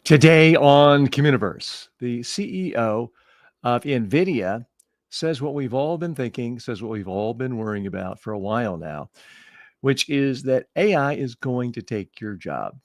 Today on CommUniverse, the CEO of Nvidia says what we've all been thinking, says what we've all been worrying about for a while now, which is that AI is going to take your job.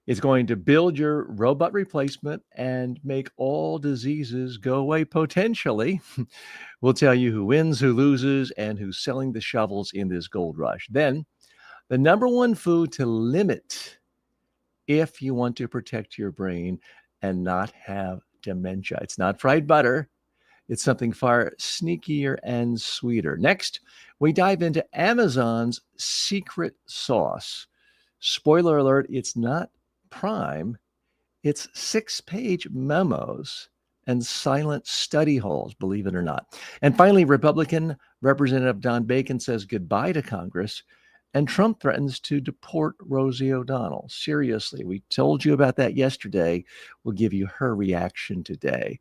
It's going to build your robot replacement and make all diseases go away potentially. We'll tell you who wins, who loses, and who's selling the shovels in this gold rush. Then, the number one food to limit if you want to protect your brain and not have dementia. It's not fried butter. It's something far sneakier and sweeter. Next, we dive into Amazon's secret sauce. Spoiler alert, it's not Prime, it's 6-page memos and silent study halls, believe it or not. And finally, Republican Representative Don Bacon says goodbye to Congress, and Trump threatens to deport Rosie O'Donnell. Seriously, we told you about that yesterday. We'll give you her reaction today.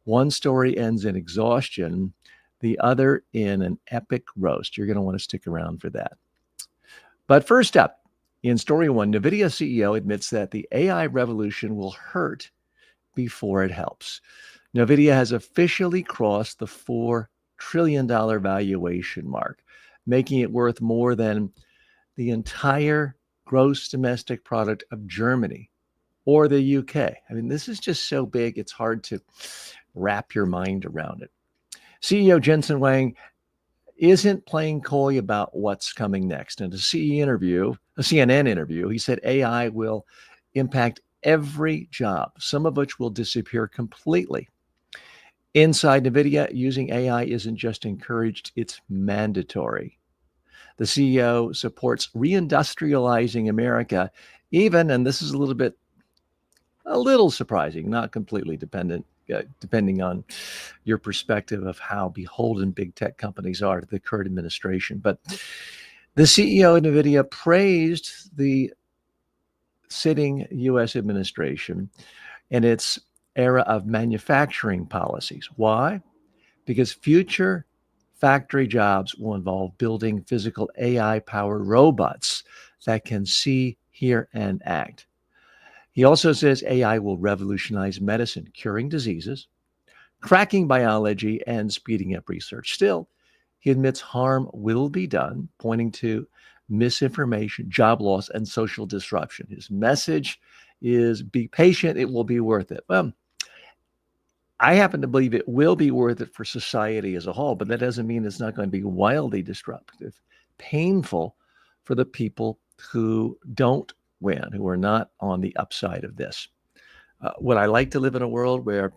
One story ends in exhaustion, the other in an epic roast. You're going to want to stick around for that. But first up, in story one, Nvidia CEO admits that the AI revolution will hurt before it helps. Nvidia has officially crossed the $4 trillion valuation mark, making it worth more than the entire gross domestic product of Germany or the UK. I mean, this is just so big, it's hard to wrap your mind around it. CEO Jensen Huang isn't playing coy about what's coming next. In a CNN interview, he said AI will impact every job, some of which will disappear completely. Inside Nvidia, using AI isn't just encouraged, it's mandatory. The CEO supports reindustrializing America, even, and this is a little surprising, not completely depending on your perspective of how beholden big tech companies are to the current administration. But the CEO of Nvidia praised the sitting U.S. administration and its era of manufacturing policies. Why? Because future factory jobs will involve building physical AI-powered robots that can see, hear, and act. He also says AI will revolutionize medicine, curing diseases, cracking biology, and speeding up research. Still, he admits harm will be done, pointing to misinformation, job loss, and social disruption. His message is be patient, it will be worth it. Well, I happen to believe it will be worth it for society as a whole, but that doesn't mean it's not going to be wildly disruptive, painful for the people who don't win, who are not on the upside of this. Would I like to live in a world where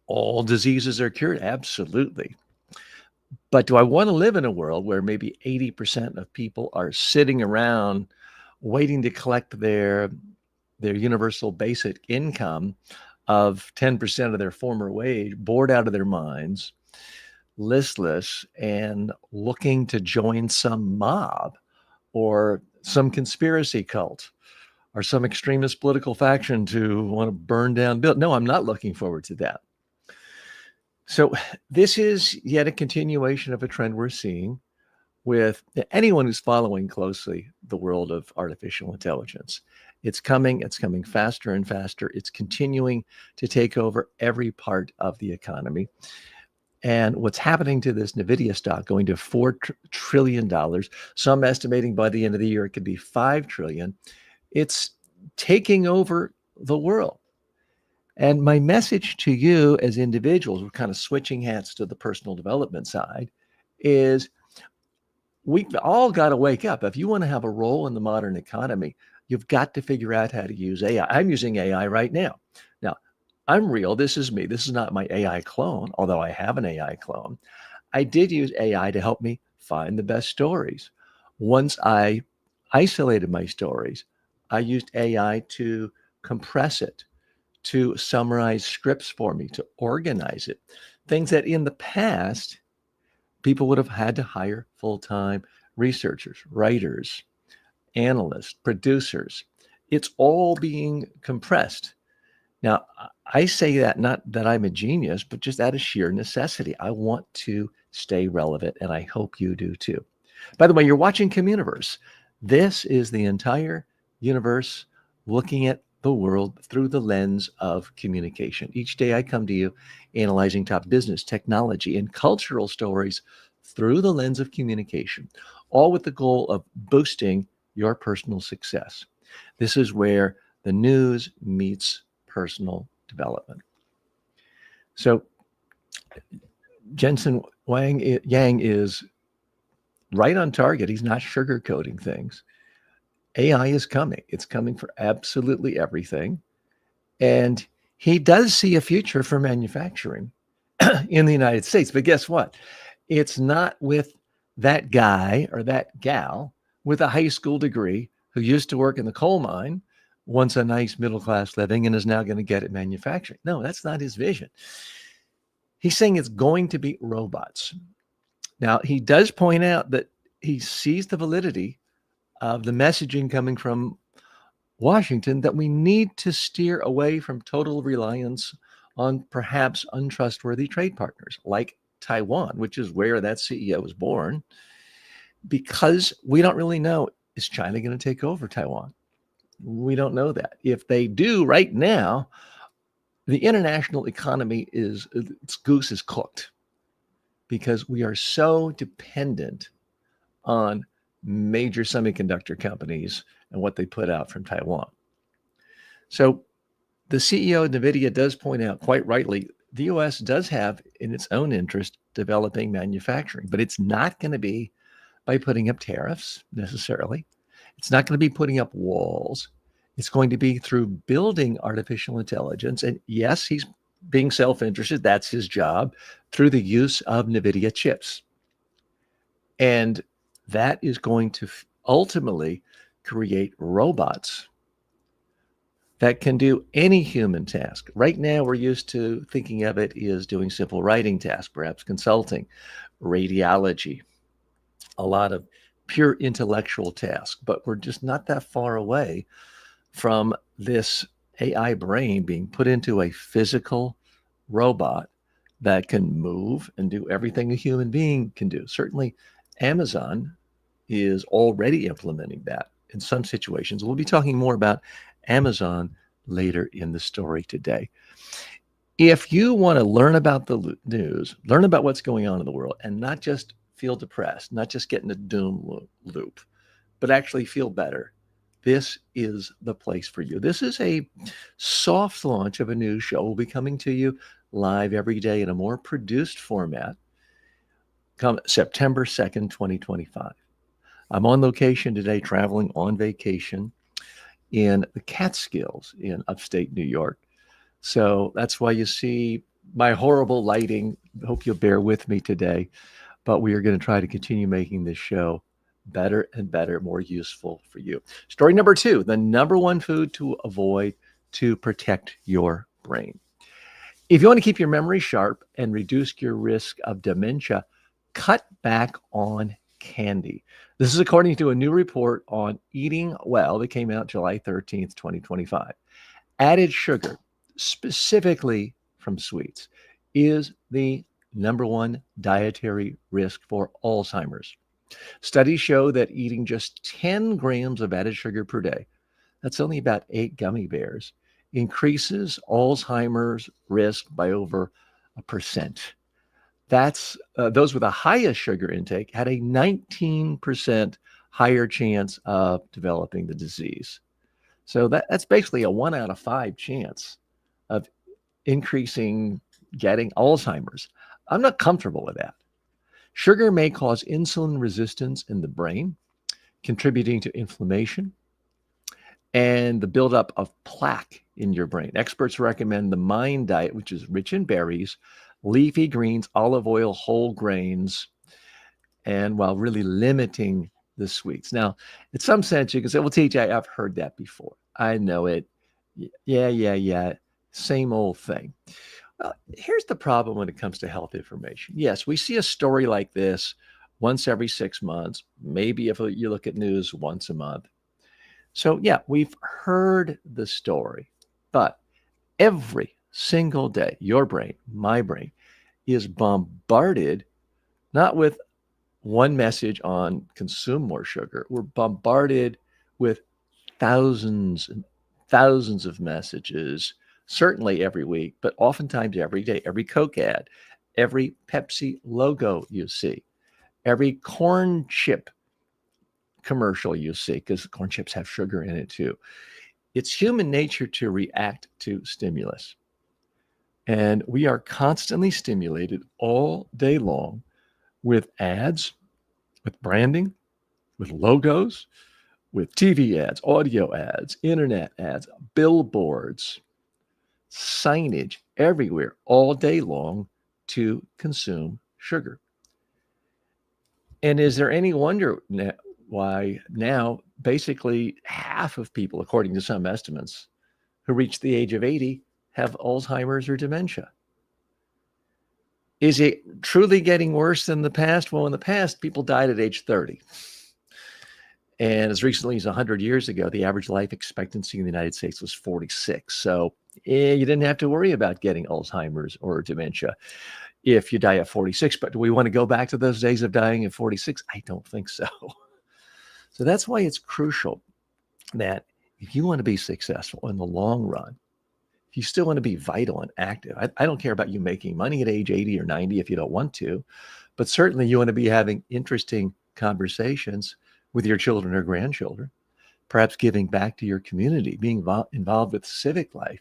all diseases are cured? Absolutely. But do I want to live in a world where maybe 80% of people are sitting around waiting to collect their universal basic income of 10% of their former wage, bored out of their minds, listless, and looking to join some mob or some conspiracy cult or some extremist political faction to want to burn down build? No, I'm not looking forward to that. So this is yet a continuation of a trend we're seeing with anyone who's following closely the world of artificial intelligence. It's coming faster and faster. It's continuing to take over every part of the economy. And what's happening to this Nvidia stock going to $4 trillion, some estimating by the end of the year it could be $5 trillion. It's taking over the world. And my message to you as individuals, we're kind of switching hats to the personal development side, is we've all got to wake up. If you want to have a role in the modern economy, you've got to figure out how to use AI. I'm using AI right now. Now, I'm real. This is me. This is not my AI clone, although I have an AI clone. I did use AI to help me find the best stories. Once I isolated my stories, I used AI to compress it, to summarize scripts for me, to organize it. Things that in the past, people would have had to hire full-time researchers, writers, analysts, producers. It's all being compressed. Now, I say that not that I'm a genius, but just out of sheer necessity. I want to stay relevant, and I hope you do too. By the way, you're watching CommUniverse. This is the entire universe looking at the world through the lens of communication. Each day I come to you analyzing top business, technology, and cultural stories through the lens of communication, all with the goal of boosting your personal success. This is where the news meets personal development. So Jensen Yang is right on target. He's not sugarcoating things. AI is coming. It's coming for absolutely everything. And he does see a future for manufacturing in the United States. But guess what? It's not with that guy or that gal with a high school degree who used to work in the coal mine, wants a nice middle class living, and is now going to get at manufacturing. No, that's not his vision. He's saying it's going to be robots. Now, he does point out that he sees the validity of the messaging coming from Washington that we need to steer away from total reliance on perhaps untrustworthy trade partners like Taiwan, which is where that CEO was born, because we don't really know, is China going to take over Taiwan? We don't know that. If they do right now, the international economy its goose is cooked because we are so dependent on major semiconductor companies and what they put out from Taiwan. So the CEO of Nvidia does point out quite rightly, the US does have in its own interest developing manufacturing, but it's not going to be by putting up tariffs necessarily. It's not going to be putting up walls. It's going to be through building artificial intelligence. And yes, he's being self-interested. That's his job, through the use of Nvidia chips. And that is going to ultimately create robots that can do any human task. Right now, we're used to thinking of it as doing simple writing tasks, perhaps consulting, radiology, a lot of pure intellectual tasks, but we're just not that far away from this AI brain being put into a physical robot that can move and do everything a human being can do. Certainly, Amazon is already implementing that in some situations. We'll be talking more about Amazon later in the story today. If you want to learn about the news, learn about what's going on in the world, and not just feel depressed, not just get in a doom loop, but actually feel better, this is the place for you. This is a soft launch of a new show. We'll be coming to you live every day in a more produced format come September 2nd, 2025. I'm on location today, traveling on vacation in the Catskills in upstate New York. So that's why you see my horrible lighting. Hope you'll bear with me today, but we are going to try to continue making this show better and better, more useful for you. Story number 2, the number one food to avoid to protect your brain. If you want to keep your memory sharp and reduce your risk of dementia, cut back on candy. This is according to a new report on eating well that came out July 13th, 2025. Added sugar, specifically from sweets, is the number one dietary risk for Alzheimer's. Studies show that eating just 10 grams of added sugar per day, that's only about 8 gummy bears, increases Alzheimer's risk by over 1%. That's those with the highest sugar intake had a 19% higher chance of developing the disease. So that's basically a 1 out of 5 chance of increasing getting Alzheimer's. I'm not comfortable with that. Sugar may cause insulin resistance in the brain, contributing to inflammation and the buildup of plaque in your brain. Experts recommend the MIND diet, which is rich in berries, leafy greens, olive oil, whole grains, and while really limiting the sweets. Now, in some sense, you can say, well, TJ, I've heard that before. I know it. Yeah. Same old thing. Well, here's the problem when it comes to health information. Yes, we see a story like this once every 6 months, maybe if you look at news once a month. So yeah, we've heard the story, but every single day, your brain, my brain, is bombarded not with one message on consume more sugar. We're bombarded with thousands and thousands of messages, certainly every week, but oftentimes every day, every Coke ad, every Pepsi logo you see, every corn chip commercial you see, because corn chips have sugar in it too. It's human nature to react to stimulus. And we are constantly stimulated all day long with ads, with branding, with logos, with TV ads, audio ads, internet ads, billboards, signage everywhere all day long to consume sugar. And is there any wonder why now basically half of people, according to some estimates, who reach the age of 80 have Alzheimer's or dementia? Is it truly getting worse than the past? Well, in the past, people died at age 30. And as recently as 100 years ago, the average life expectancy in the United States was 46. So you didn't have to worry about getting Alzheimer's or dementia if you die at 46. But do we want to go back to those days of dying at 46? I don't think so. So that's why it's crucial that if you want to be successful in the long run, if you still want to be vital and active, I don't care about you making money at age 80 or 90 if you don't want to, but certainly you want to be having interesting conversations with your children or grandchildren, perhaps giving back to your community, being involved with civic life.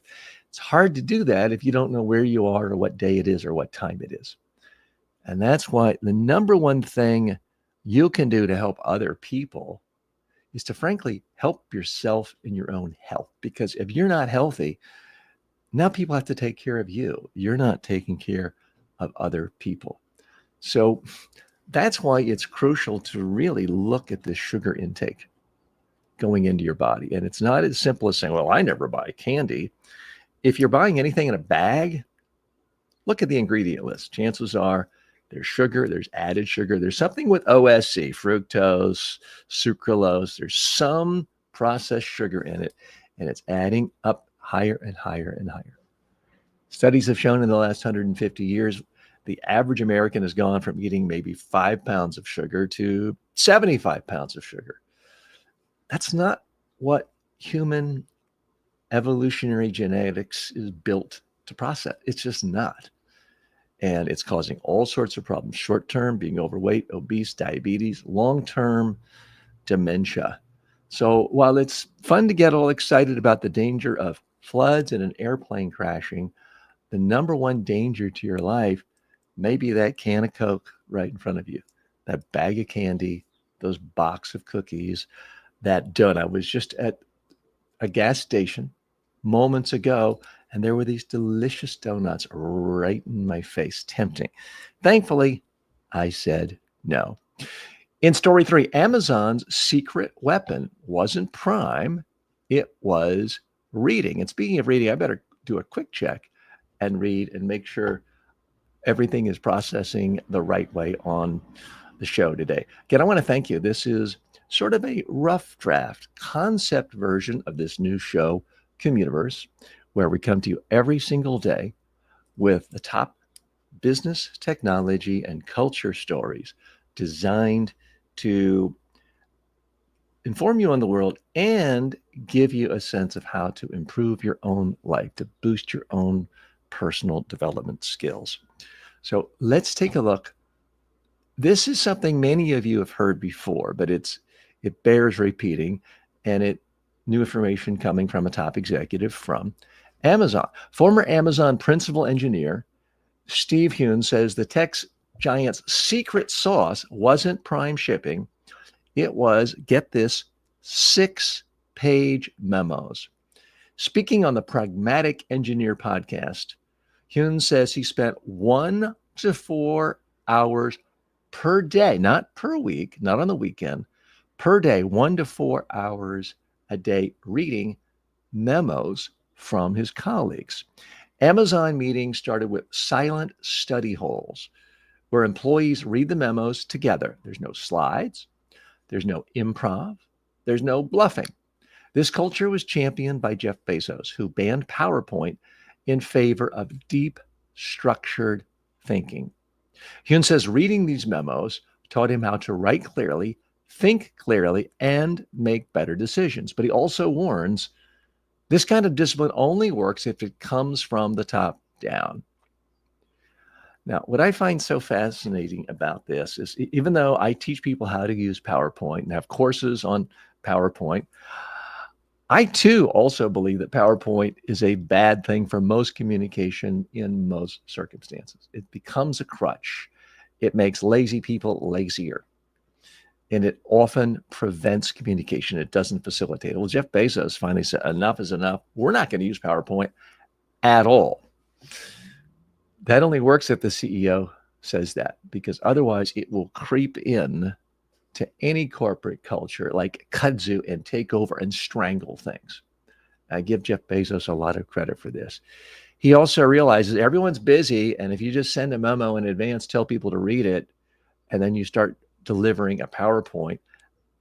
It's hard to do that if you don't know where you are or what day it is or what time it is. And that's why the number one thing you can do to help other people is to frankly help yourself in your own health. Because if you're not healthy, now people have to take care of you. You're not taking care of other people. So that's why it's crucial to really look at the sugar intake going into your body. And it's not as simple as saying, well, I never buy candy. If you're buying anything in a bag, look at the ingredient list. Chances are there's sugar, there's added sugar, there's something with OSC, fructose, sucralose, there's some processed sugar in it, and it's adding up higher and higher and higher. Studies have shown in the last 150 years, the average American has gone from eating maybe 5 pounds of sugar to 75 pounds of sugar. That's not what human evolutionary genetics is built to process. It's just not. And it's causing all sorts of problems. Short-term, being overweight, obese, diabetes, long-term dementia. So while it's fun to get all excited about the danger of floods and an airplane crashing, the number one danger to your life may be that can of Coke right in front of you, that bag of candy, those box of cookies, that donut. I was just at a gas station moments ago, and there were these delicious donuts right in my face, tempting. Thankfully, I said no. In story 3, Amazon's secret weapon wasn't Prime, it was reading. And speaking of reading, I better do a quick check and read and make sure everything is processing the right way on the show today. Again, I want to thank you. This is sort of a rough draft concept version of this new show, CommUniverse, where we come to you every single day with the top business, technology, and culture stories designed to inform you on the world and give you a sense of how to improve your own life, to boost your own personal development skills. So let's take a look. This is something many of you have heard before, but it bears repeating, and new information coming from a top executive from Amazon. Former Amazon principal engineer Steve Hune says the tech giant's secret sauce wasn't Prime shipping. It was, get this, 6-page memos. Speaking on the Pragmatic Engineer podcast, Hune says he spent 1 to 4 hours per day, not per week, not on the weekend, per day, 1 to 4 hours a day reading memos from his colleagues. Amazon meetings started with silent study holes where employees read the memos together. There's no slides, there's no improv, there's no bluffing. This culture was championed by Jeff Bezos, who banned PowerPoint in favor of deep, structured thinking. Hune says reading these memos taught him how to write clearly, think clearly, and make better decisions. But he also warns This kind of discipline only works if it comes from the top down. Now, what I find so fascinating about this is even though I teach people how to use PowerPoint and have courses on PowerPoint, I too also believe that PowerPoint is a bad thing for most communication in most circumstances. It becomes a crutch. It makes lazy people lazier. And it often prevents communication. It doesn't facilitate it. Well, Jeff Bezos finally said, enough is enough. We're not going to use PowerPoint at all. That only works if the CEO says that, because otherwise it will creep in to any corporate culture like kudzu and take over and strangle things. I give Jeff Bezos a lot of credit for this. He also realizes everyone's busy, and if you just send a memo in advance, tell people to read it, and then you start delivering a PowerPoint,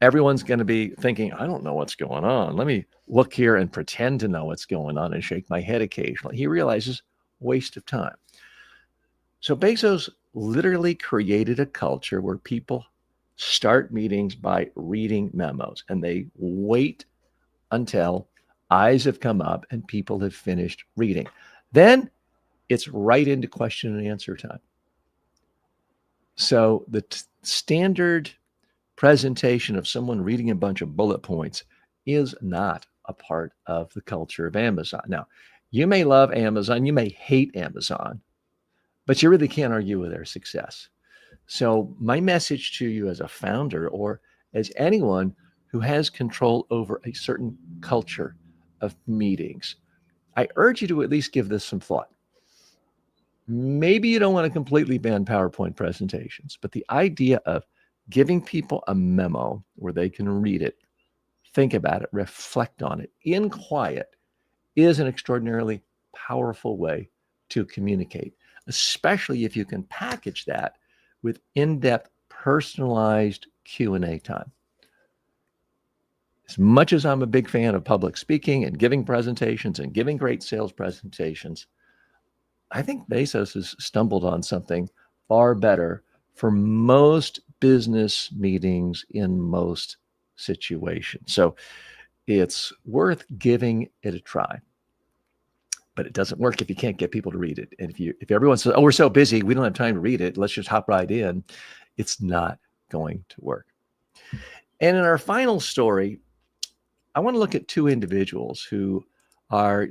everyone's going to be thinking, I don't know what's going on. Let me look here and pretend to know what's going on and shake my head occasionally. He realizes waste of time. So Bezos literally created a culture where people start meetings by reading memos, and they wait until eyes have come up and people have finished reading. Then it's right into question and answer time. So the standard presentation of someone reading a bunch of bullet points is not a part of the culture of Amazon. Now, you may love Amazon, you may hate Amazon, but you really can't argue with their success. So my message to you as a founder or as anyone who has control over a certain culture of meetings, I urge you to at least give this some thought. Maybe you don't want to completely ban PowerPoint presentations, but the idea of giving people a memo where they can read it, think about it, reflect on it in quiet is an extraordinarily powerful way to communicate, especially if you can package that with in-depth, personalized Q&A time. As much as I'm a big fan of public speaking and giving presentations and giving great sales presentations, I think Bezos has stumbled on something far better for most business meetings in most situations. So it's worth giving it a try. But it doesn't work if you can't get people to read it. And if everyone says, oh, we're so busy, we don't have time to read it, let's just hop right in, it's not going to work. And in our final story, I want to look at two individuals who are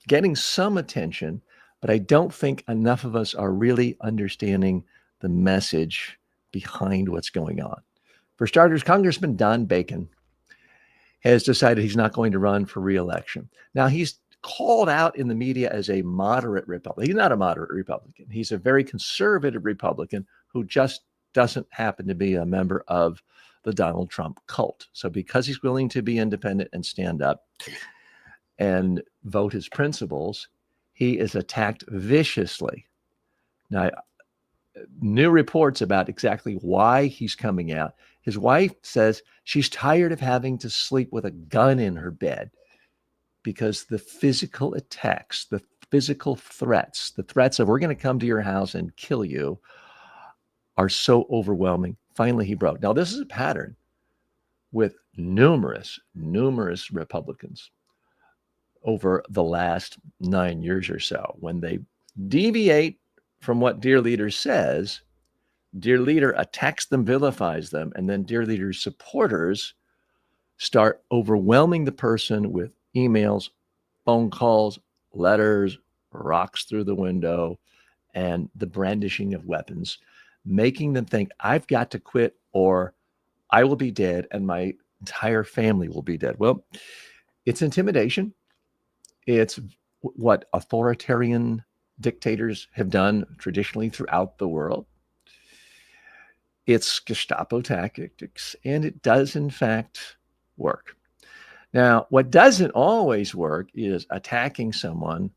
getting some attention, but I don't think enough of us are really understanding the message behind what's going on. For starters, Congressman Don Bacon has decided he's not going to run for re-election. Now, he's called out in the media as a moderate Republican. He's not a moderate Republican. He's a very conservative Republican who just doesn't happen to be a member of the Donald Trump cult. So because he's willing to be independent and stand up and vote his principles, he is attacked viciously. Now, new reports about exactly why he's coming out. His wife says she's tired of having to sleep with a gun in her bed because the physical attacks, the physical threats, the threats of we're going to come to your house and kill you are so overwhelming. Finally, he broke. Now, this is a pattern with numerous Republicans over the last 9 years or so. When they deviate from what Dear Leader says, Dear Leader attacks them, vilifies them, and then Dear Leader's supporters start overwhelming the person with emails, phone calls, letters, rocks through the window, and the brandishing of weapons, making them think, I've got to quit or I will be dead and my entire family will be dead. Well, it's intimidation. It's what authoritarian dictators have done traditionally throughout the world. It's Gestapo tactics, and it does, in fact, work. Now, what doesn't always work is attacking someone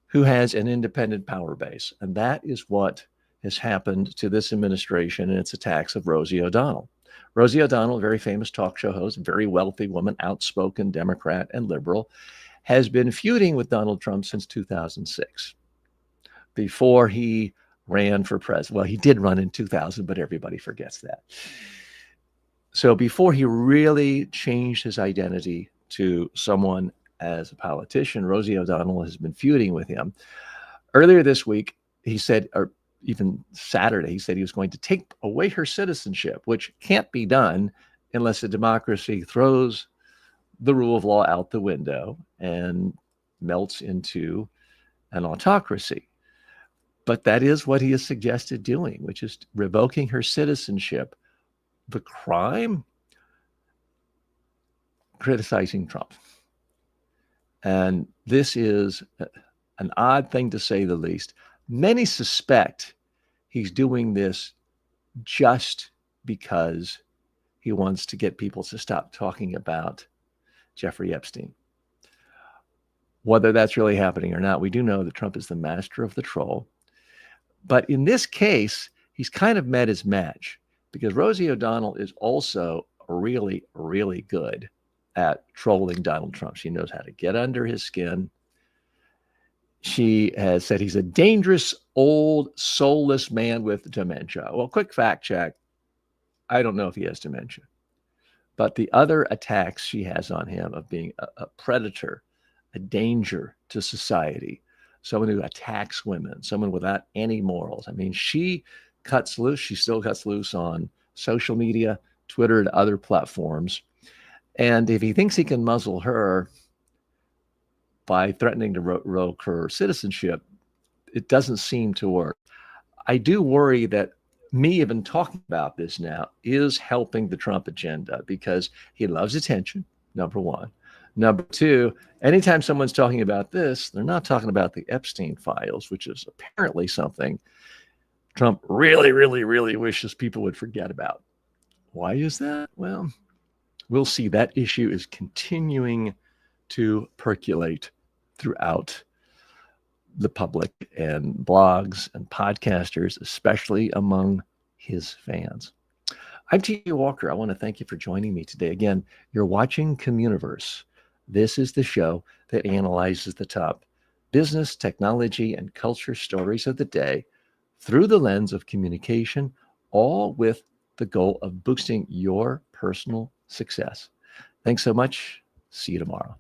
who has an independent power base, and that is what has happened to this administration and its attacks of Rosie O'Donnell. Rosie O'Donnell, a very famous talk show host, very wealthy woman, outspoken Democrat and liberal, has been feuding with Donald Trump since 2006, before he ran for president. Well, he did run in 2000, but everybody forgets that. So before he really changed his identity to someone as a politician. Rosie O'Donnell has been feuding with him. Earlier this week, he said, or even Saturday, he said he was going to take away her citizenship, which can't be done unless a democracy throws the rule of law out the window and melts into an autocracy. But that is what he has suggested doing, which is revoking her citizenship. The crime? Criticizing Trump. And this is an odd thing to say the least. Many suspect he's doing this just because he wants to get people to stop talking about Jeffrey Epstein. Whether that's really happening or not, we do know that Trump is the master of the troll. But in this case, he's kind of met his match because Rosie O'Donnell is also really, really good at trolling Donald Trump. She knows how to get under his skin. She has said he's a dangerous, old, soulless man with dementia. Well, quick fact check. I don't know if he has dementia. But the other attacks she has on him of being a predator, a danger to society, someone who attacks women, someone without any morals. I mean, she cuts loose. She still cuts loose on social media, Twitter, and other platforms. And if he thinks he can muzzle her by threatening to revoke her citizenship, it doesn't seem to work. I do worry that me even talking about this now is helping the Trump agenda because he loves attention, number one. Number two, anytime someone's talking about this, they're not talking about the Epstein files, which is apparently something Trump really, really, really wishes people would forget about. Why is that? Well, we'll see. That issue is continuing to percolate throughout the public and blogs and podcasters, especially among his fans. I'm T.J. Walker. I want to thank you for joining me today. Again, you're watching CommUniverse. This is the show that analyzes the top business, technology, and culture stories of the day through the lens of communication, all with the goal of boosting your personal success. Thanks so much. See you tomorrow.